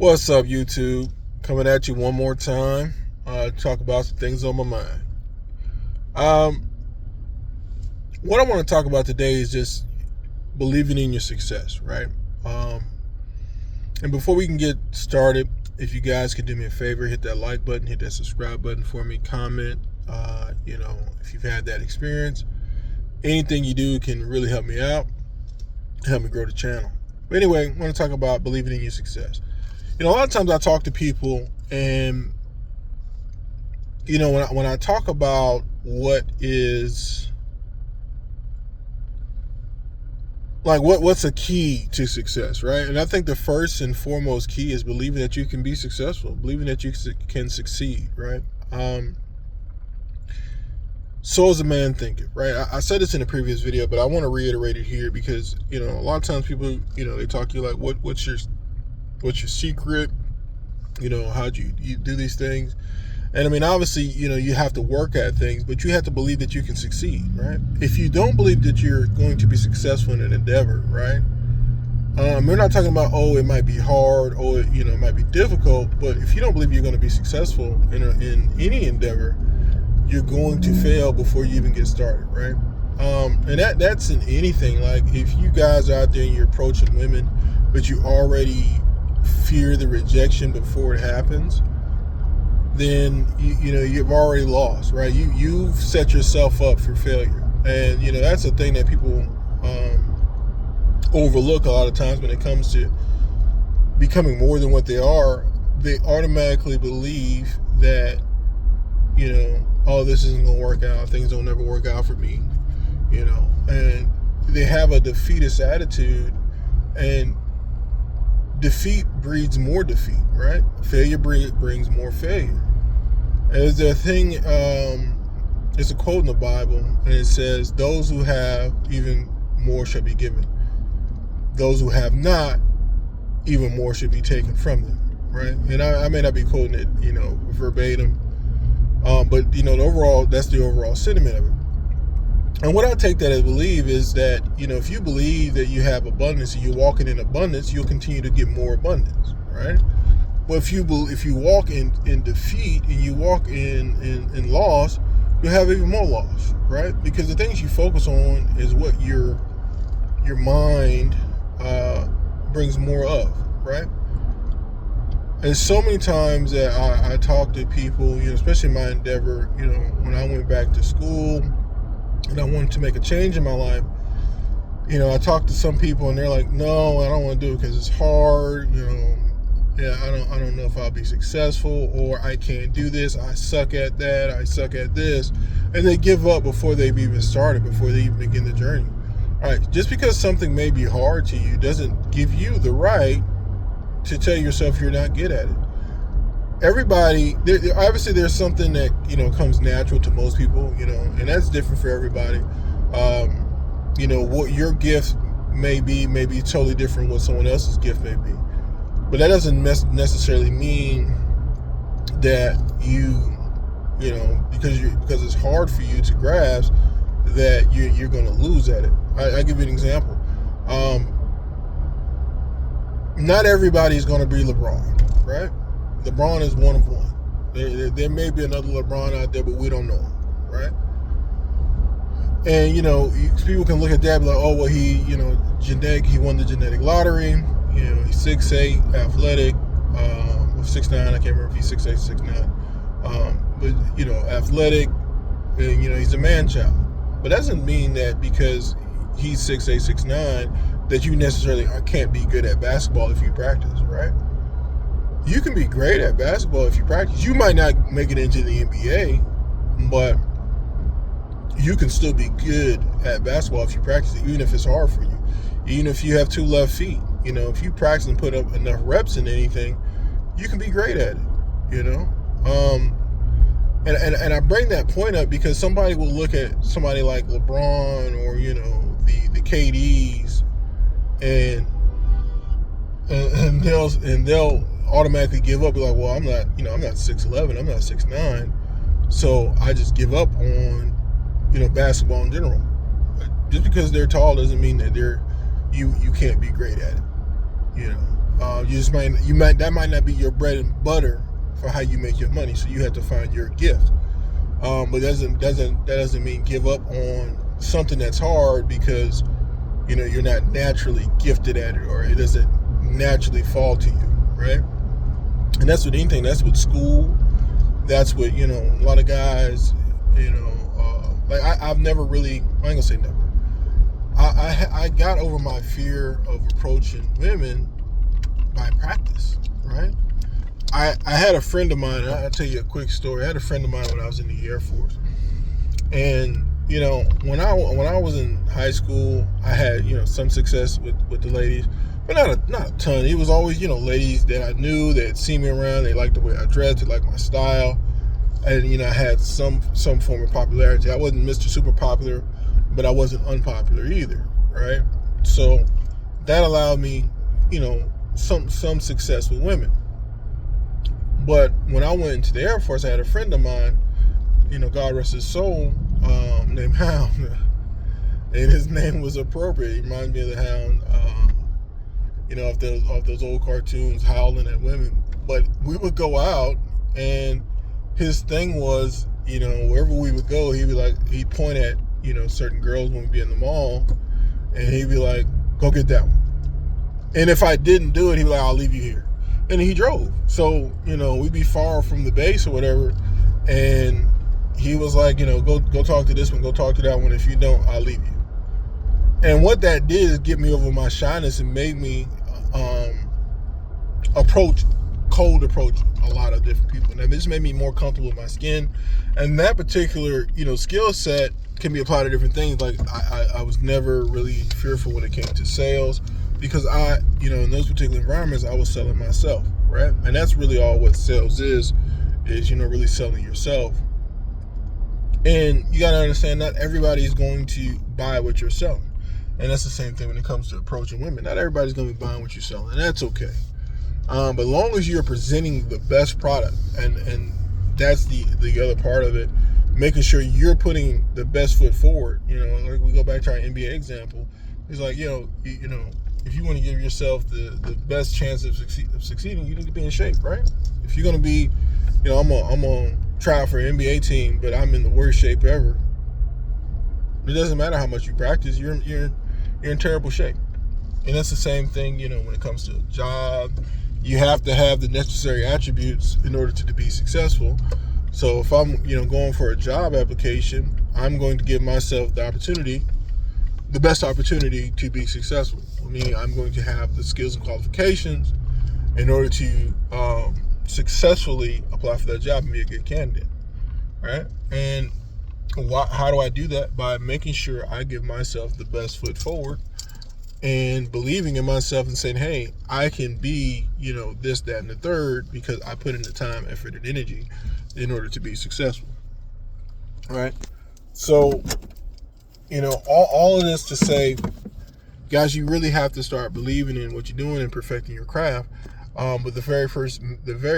What's up, YouTube? Coming at you one more time. Talk about some things on my mind. Um, what I want to talk about today is just believing in your success, right? Um, and before we can get started, if you guys could do me a favor, hit that like button, hit that subscribe button for me, comment. If you've had that experience, anything you do can really help me out, help me grow the channel. But anyway, I want to talk about believing in your success. A lot of times I talk to people, and when I talk about what's a key to success, right? And I think the first and foremost key is believing that you can be successful, believing that you can succeed, right? So is a man thinketh, right? I said this in a previous video, but I want to reiterate it here because a lot of times people, they talk to you like, what's your secret? How'd you do these things? And I mean, obviously, you have to work at things, but you have to believe that you can succeed, right? If you don't believe that you're going to be successful in an endeavor, right? We're not talking about, it might be hard or, it might be difficult, but if you don't believe you're going to be successful in any endeavor, you're going to fail before you even get started, right? And that's in anything. Like if you guys are out there and you're approaching women, but you already fear the rejection before it happens, then you've already lost, right? You've set yourself up for failure, and that's a thing that people overlook a lot of times when it comes to becoming more than what they are. They automatically believe that this isn't gonna work out, things don't ever work out for me, and they have a defeatist attitude, and defeat breeds more defeat, right? Failure brings more failure. There's a thing, it's a quote in the Bible, and it says, those who have, even more shall be given. Those who have not, even more should be taken from them, right? And I may not be quoting it, verbatim, but, that's the overall sentiment of it. And what I take that as believe is that, if you believe that you have abundance and you're walking in abundance, you'll continue to get more abundance, right? But if you walk in defeat and you walk in loss, you'll have even more loss, right? Because the things you focus on is what your mind brings more of, right? And so many times that I talk to people, especially in my endeavor, when I went back to school and I wanted to make a change in my life, I talked to some people and they're like, no, I don't want to do it because it's hard, I don't know if I'll be successful, or I can't do this, I suck at that, I suck at this, and they give up before they've even started, before they even begin the journey. All right, just because something may be hard to you doesn't give you the right to tell yourself you're not good at it. Everybody, obviously there's something that, comes natural to most people, and that's different for everybody. What your gift may be totally different what someone else's gift may be. But that doesn't necessarily mean that because it's hard for you to grasp that you're going to lose at it. I give you an example. Not everybody is going to be LeBron, right? LeBron is one of one. There may be another LeBron out there, but we don't know him, right? And people can look at that and be like, he won the genetic lottery. He's 6'8", athletic, 6'9". I can't remember if he's 6'8", 6'9". But athletic, and he's a man child. But that doesn't mean that because he's 6'8", 6'9", that you necessarily can't be good at basketball if you practice, right? You can be great at basketball if you practice. You might not make it into the NBA, but you can still be good at basketball if you practice it, even if it's hard for you. Even if you have two left feet, if you practice and put up enough reps in anything, you can be great at it, And I bring that point up because somebody will look at somebody like LeBron or, the KDs and they'll automatically give up, be like, well, I'm not 6'11", I'm not 6'9", so I just give up on, basketball in general. Just because they're tall doesn't mean that you can't be great at it. That might not be your bread and butter for how you make your money. So you have to find your gift. But that doesn't mean give up on something that's hard because you're not naturally gifted at it, or it doesn't naturally fall to you, right? And that's with anything. That's with school. That's with a lot of guys. Like I've never really. I ain't gonna say never. I got over my fear of approaching women by practice, right? I had a friend of mine. I'll tell you a quick story. I had a friend of mine when I was in the Air Force, and when I was in high school, I had some success with the ladies, but not a ton. It was always ladies that I knew that had seen me around. They liked the way I dressed. They liked my style, and I had some form of popularity. I wasn't Mr. Super Popular, but I wasn't unpopular either, right? So that allowed me some success with women. But when I went into the Air Force, I had a friend of mine, God rest his soul, named Hound. And his name was appropriate. He reminds me of the Hound, of those old cartoons, howling at women. But we would go out, and his thing was, wherever we would go, he'd point at, certain girls when we'd be in the mall, and he'd be like, go get that one. And if I didn't do it, he'd be like, I'll leave you here. And he drove. So, we'd be far from the base or whatever. And he was like, go talk to this one, go talk to that one. If you don't, I'll leave you. And what that did is get me over my shyness and made me cold approach a lot of different people. And this made me more comfortable with my skin. And that particular, skill set can be applied to different things. Like I was never really fearful when it came to sales, because in those particular environments, I was selling myself, right? And that's really all what sales is really selling yourself. And you got to understand, not everybody is going to buy what you're selling. And that's the same thing when it comes to approaching women. Not everybody's going to be buying what you're selling, and that's okay. But as long as you're presenting the best product, and that's the other part of it, making sure you're putting the best foot forward. Like we go back to our NBA example. It's like, if you want to give yourself the best chance of succeeding, you need to be in shape, right? If you're going to be, I'm going to try out for an NBA team, but I'm in the worst shape ever, it doesn't matter how much you practice, you're in terrible shape. And that's the same thing, when it comes to a job. You have to have the necessary attributes in order to be successful. So if I'm, going for a job application, I'm going to give myself the best opportunity to be successful. Meaning I'm going to have the skills and qualifications in order to successfully apply for that job and be a good candidate, right? And how do I do that? By making sure I give myself the best foot forward and believing in myself and saying, hey, I can be, this, that, and the third, because I put in the time, effort, and energy in order to be successful, right? So, all of this to say, guys, you really have to start believing in what you're doing and perfecting your craft. But the very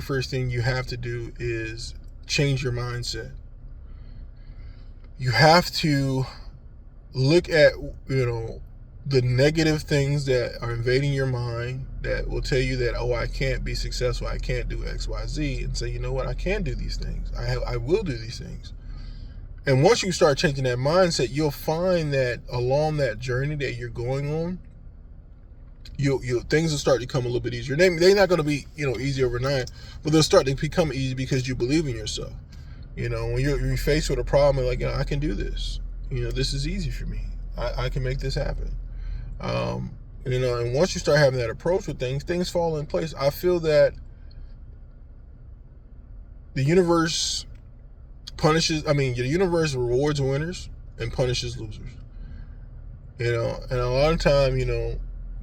first thing you have to do is change your mindset. You have to look at, the negative things that are invading your mind that will tell you that, oh, I can't be successful, I can't do X, Y, Z, and say, you know what, I can do these things. I will do these things. And once you start changing that mindset, you'll find that along that journey that you're going on, things will start to become a little bit easier. They're not going to be, easy overnight, but they'll start to become easy because you believe in yourself. When you're faced with a problem, like, I can do this. This is easy for me. I can make this happen. And once you start having that approach with things fall in place. I feel that the universe the universe rewards winners and punishes losers. And a lot of time,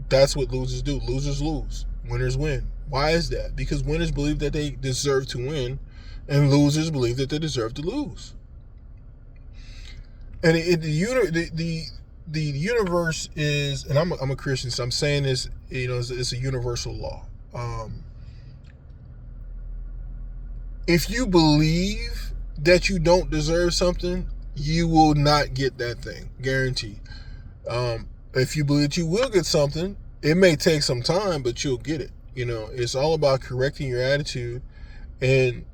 that's what losers do. Losers lose. Winners win. Why is that? Because winners believe that they deserve to win, and losers believe that they deserve to lose. And the universe is, and I'm a Christian, so I'm saying this, it's a universal law. If you believe that you don't deserve something, you will not get that thing, guaranteed. If you believe that you will get something, it may take some time, but you'll get it. It's all about correcting your attitude and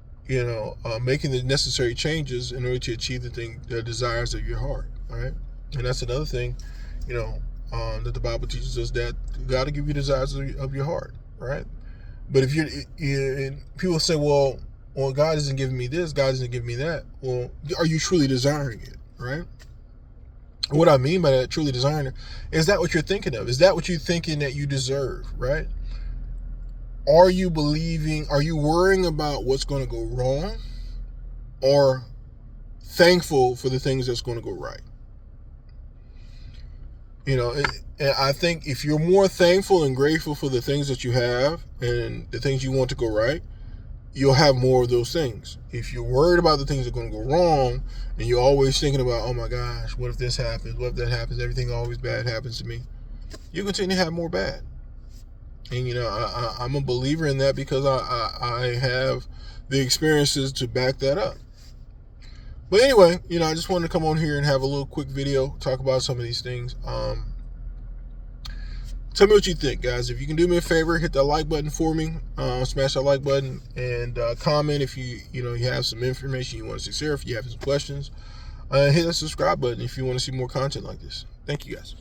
making the necessary changes in order to achieve the desires of your heart. All right, and that's another thing, that the Bible teaches us, that God will give you desires of your heart. Right, but if and people say, well, God isn't giving me this, God isn't giving me that. Well, are you truly desiring it? Right. What I mean by that, truly desiring it, is that what you're thinking of? Is that what you're thinking that you deserve? Right. Are you worrying about what's going to go wrong, or thankful for the things that's going to go right? And I think if you're more thankful and grateful for the things that you have and the things you want to go right, you'll have more of those things. If you're worried about the things that are going to go wrong, and you're always thinking about, oh my gosh, what if this happens? What if that happens? Everything always bad happens to me. You continue to have more bad. And I'm a believer in that, because I have the experiences to back that up. But anyway, I just wanted to come on here and have a little quick video, talk about some of these things. Tell me what you think, guys. If you can do me a favor, hit that like button for me. Smash that like button, and comment if you have some information you want to share. If you have some questions, hit that subscribe button if you want to see more content like this. Thank you, guys.